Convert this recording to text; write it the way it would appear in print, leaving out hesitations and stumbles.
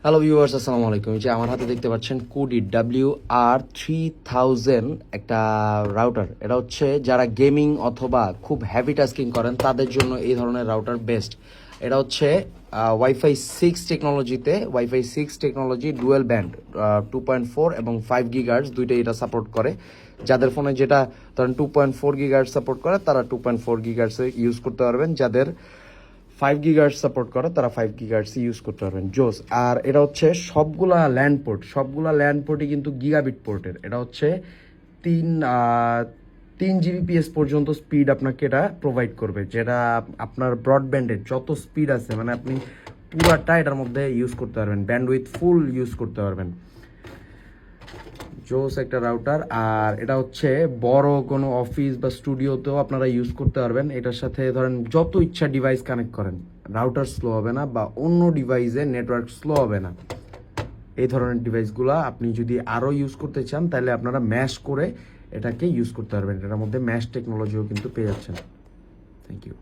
Hello viewers, আসসালামু আলাইকুম। এই যে আমার হাতে দেখতে পাচ্ছেন কোডি WR3000 একটা রাউটার। এটা হচ্ছে যারা গেমিং অথবা খুব হ্যাভি টাস্কিং করেন তাদের জন্য এই ধরনের রাউটার বেস্ট। এটা হচ্ছে ওয়াইফাই 6 টেকনোলজি ডুয়েল ব্যান্ড 2.4 এবং 5 GHz দুইটাই এটা সাপোর্ট করে। যাদের ফোনে যেটা ধরেন 2.4 GHz সাপোর্ট করে তারা 2.4 GHz ইউজ করতে পারবেন। যাদের 5 GHz সাপোর্ট করে তারা 5 GHz ইউজ করতে পারবেন। জোস। আর এটা হচ্ছে সবগুলা ল্যান্ড পোর্টই কিন্তু গিগাবিট পোর্টের। এটা হচ্ছে তিন 3 Gbps পর্যন্ত স্পিড আপনাকে এটা প্রোভাইড করবে, যেটা আপনার ব্রডব্যান্ডের যত স্পিড আছে মানে আপনি পুরাটা এটার মধ্যে ইউজ করতে পারবেন, ব্যান্ডউইথ ফুল ইউজ করতে পারবেন। জোস একটা রাউটার। আর এটা হচ্ছে বড় কোনো অফিস বা স্টুডিওতেও আপনারা ইউজ করতে পারবেন। এটার সাথে ধরেন যত ইচ্ছা ডিভাইস কানেক্ট করেন, রাউটার স্লো হবে না বা অন্য ডিভাইসে নেটওয়ার্ক স্লো হবে না। এই ধরনের ডিভাইসগুলো আপনি যদি আরও ইউজ করতে চান তাহলে আপনারা ম্যাশ করে এটাকে ইউজ করতে পারবেন। এটার মধ্যে ম্যাশ টেকনোলজিও কিন্তু পেয়ে যাচ্ছেন। Thank you.